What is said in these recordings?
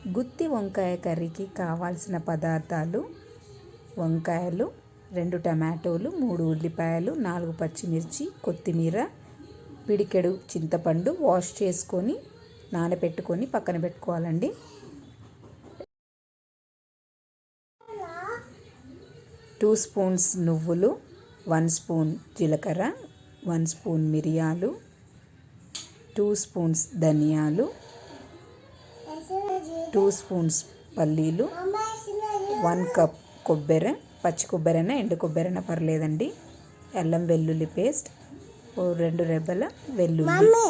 గుత్తి వంకాయ కర్రీకి కావాల్సిన పదార్థాలు: వంకాయలు, 2 టమాటోలు, 3 ఉల్లిపాయలు, 4 పచ్చిమిర్చి, కొత్తిమీర, పిడికెడు చింతపండు వాష్ చేసుకొని నానబెట్టుకొని పక్కన పెట్టుకోవాలండి. 2 స్పూన్స్ నువ్వులు, 1 స్పూన్ జీలకర్ర, 1 స్పూన్ మిరియాలు, 2 స్పూన్స్ ధనియాలు, 2 స్పూన్స్ పల్లీలు, 1 కప్ కొబ్బరి, పచ్చి కొబ్బరైనా ఎండు కొబ్బరైనా పర్లేదండి, అల్లం వెల్లుల్లి పేస్ట్, 2 రెబ్బల వెల్లుల్లి.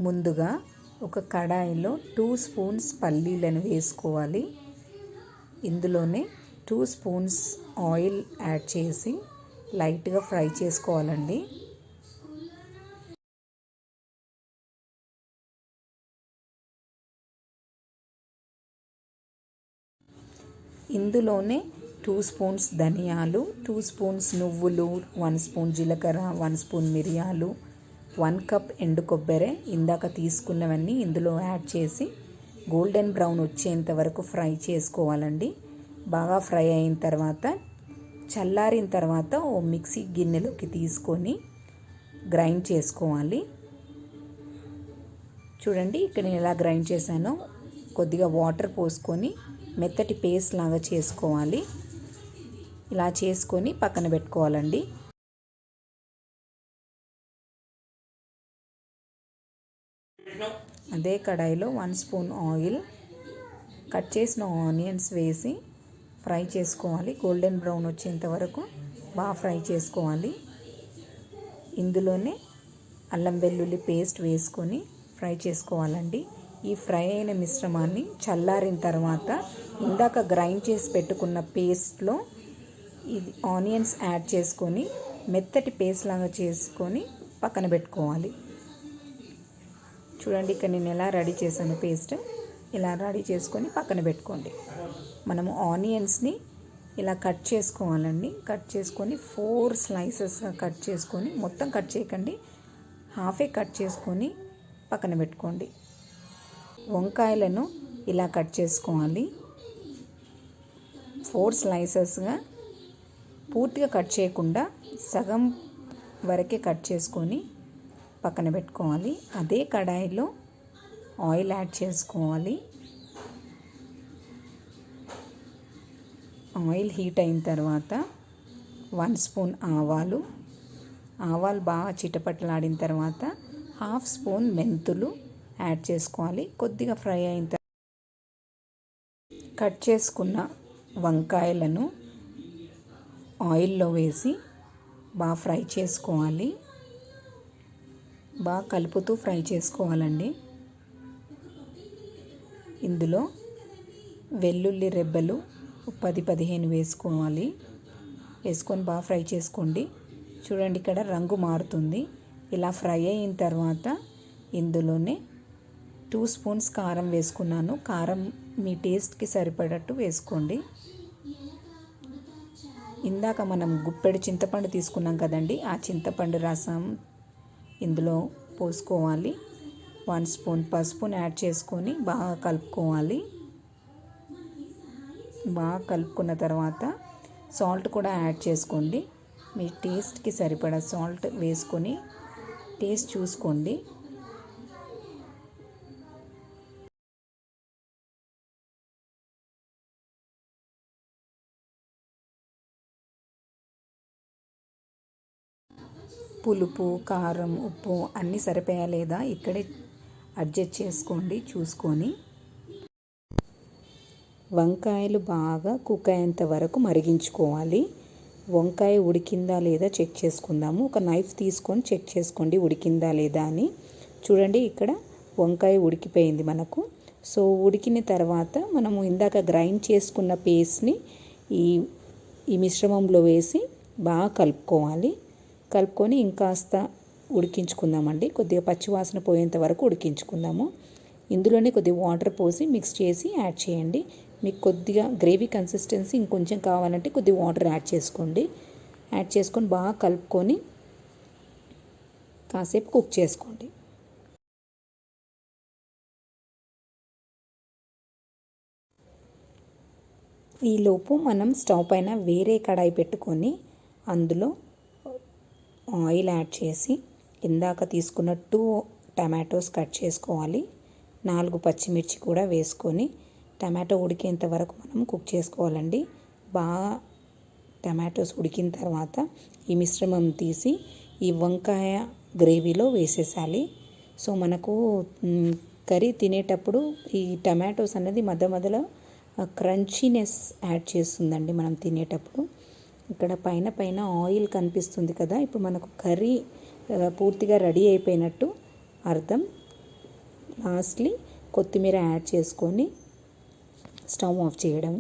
ముందుగా ఒక కడాయిలో 2 స్పూన్స్ పల్లీలను వేసుకోవాలి. ఇందులోనే 2 స్పూన్స్ ఆయిల్ యాడ్ చేసి లైట్గా ఫ్రై చేసుకోవాలండి. ఇందులోనే 2 స్పూన్స్ ధనియాలు, 2 స్పూన్స్ నువ్వులు, 1 స్పూన్ జీలకర్ర, 1 స్పూన్ మిరియాలు, 1 కప్ ఎండు కొబ్బరి ఇందాక తీసుకున్నవన్నీ ఇందులో యాడ్ చేసి గోల్డెన్ బ్రౌన్ వచ్చేంత వరకు ఫ్రై చేసుకోవాలండి. బాగా ఫ్రై అయిన తర్వాత చల్లారిన తర్వాత ఓ మిక్సీ గిన్నెలోకి తీసుకొని గ్రైండ్ చేసుకోవాలి. చూడండి ఇక్కడ నేను ఎలా గ్రైండ్ చేశానో, కొద్దిగా వాటర్ పోసుకొని మెత్తటి పేస్ట్ లాగా చేసుకోవాలి. ఇలా చేసుకొని పక్కన పెట్టుకోవాలండి. అదే కడాయిలో 1 స్పూన్ ఆయిల్, కట్ చేసిన ఆనియన్స్ వేసి ఫ్రై చేసుకోవాలి. గోల్డెన్ బ్రౌన్ వచ్చేంత వరకు బాగా ఫ్రై చేసుకోవాలి. ఇందులోనే అల్లం వెల్లుల్లి పేస్ట్ వేసుకొని ఫ్రై చేసుకోవాలండి. ఈ ఫ్రై అయిన మిశ్రమాన్ని చల్లారిన తర్వాత ఇందాక గ్రైండ్ చేసి పెట్టుకున్న పేస్ట్లో ఇది ఆనియన్స్ యాడ్ చేసుకొని మెత్తటి పేస్ట్ లాగా చేసుకొని పక్కన పెట్టుకోవాలి. చూడండి ఇక్కడ నేను ఎలా రెడీ చేశాను పేస్ట్. ఇలా రెడీ చేసుకొని పక్కన పెట్టుకోండి. మనము ఆనియన్స్ని ఇలా కట్ చేసుకోవాలండి. కట్ చేసుకొని 4 స్లైసెస్గా కట్ చేసుకొని, మొత్తం కట్ చేయకండి, హాఫే కట్ చేసుకొని పక్కన పెట్టుకోండి. వంకాయలను ఇలా కట్ చేసుకోవాలి. 4 స్లైసెస్గా పూర్తిగా కట్ చేయకుండా సగం వరకే కట్ చేసుకొని పక్కన పెట్టుకోవాలి. అదే కడాయిలో ఆయిల్ యాడ్ చేసుకోవాలి. ఆయిల్ హీట్ అయిన తర్వాత 1 స్పూన్ ఆవాలు బాగా చిటపటలాడిన తర్వాత 1/2 స్పూన్ మెంతులు యాడ్ చేసుకోవాలి. కొద్దిగా ఫ్రై అయిన తర్వాత కట్ చేసుకున్న వంకాయలను ఆయిల్లో వేసి బాగా ఫ్రై చేసుకోవాలి. బాగా కలుపుతూ ఫ్రై చేసుకోవాలండి. ఇందులో వెల్లుల్లి రెబ్బలు 10-15 వేసుకోవాలి. వేసుకొని బాగా ఫ్రై చేసుకోండి. చూడండి ఇక్కడ రంగు మారుతుంది. ఇలా ఫ్రై అయిన తర్వాత ఇందులోనే 2 స్పూన్స్ కారం వేసుకున్నాను. కారం మీ టేస్ట్కి సరిపడట్టు వేసుకోండి. ఇందాక మనం గుప్పెడు చింతపండు తీసుకున్నాం కదండి, ఆ చింతపండు రసం ఇందులో పోసుకోవాలి. 1 స్పూన్ పసుపుని యాడ్ చేసుకొని బాగా కలుపుకోవాలి. బాగా కలుపుకున్న తర్వాత సాల్ట్ కూడా యాడ్ చేసుకోండి. మీ టేస్ట్కి సరిపడా సాల్ట్ వేసుకొని టేస్ట్ చూసుకోండి. పులుపు, కారం, ఉప్పు అన్నీ సరిపోయా లేదా ఇక్కడే అడ్జస్ట్ చేసుకోండి చూసుకొని. వంకాయలు బాగా కుక్ అయ్యేంత వరకు మరిగించుకోవాలి. వంకాయ ఉడికిందా లేదా చెక్ చేసుకుందాము. ఒక నైఫ్ తీసుకొని చెక్ చేసుకోండి ఉడికిందా లేదా అని. చూడండి ఇక్కడ వంకాయ ఉడికిపోయింది మనకు. సో ఉడికిన తర్వాత మనము ఇందాక గ్రైండ్ చేసుకున్న పేస్ట్ని ఈ మిశ్రమంలో వేసి బాగా కలుపుకోవాలి. కలుపుకొని ఇంకాస్త ఉడికించుకుందామండి. కొద్దిగా పచ్చివాసన పోయేంత వరకు ఉడికించుకుందాము. ఇందులోనే కొద్దిగా వాటర్ పోసి మిక్స్ చేసి యాడ్ చేయండి. మీకు కొద్దిగా గ్రేవీ కన్సిస్టెన్సీ ఇంకొంచెం కావాలంటే కొద్దిగా వాటర్ యాడ్ చేసుకోండి. యాడ్ చేసుకొని బాగా కలుపుకొని కాసేపు కుక్ చేసుకోండి. ఈలోపు మనం స్టవ్ పైన వేరే కడాయి పెట్టుకొని అందులో ఆయిల్ యాడ్ చేసి ఇందాక తీసుకున్న 2 టమాటోస్ కట్ చేసుకోవాలి. 4 పచ్చిమిర్చి కూడా వేసుకొని టమాటో ఉడికేంత వరకు మనం కుక్ చేసుకోవాలండి. బాగా టమాటోస్ ఉడికిన తర్వాత ఈ మిశ్రమం తీసి ఈ వంకాయ గ్రేవీలో వేసేసాలి. సో మనకు కర్రీ తినేటప్పుడు ఈ టమాటోస్ అనేది మధ్య మధ్యలో క్రంచీనెస్ యాడ్ చేస్తుందండి మనం తినేటప్పుడు. ఇక్కడ పైన పైన ఆయిల్ కనిపిస్తుంది కదా, ఇప్పుడు మనకు కర్రీ పూర్తిగా రెడీ అయిపోయినట్టు అర్థం. లాస్ట్లీ కొత్తిమీర యాడ్ చేసుకొని స్టవ్ ఆఫ్ చేయడం.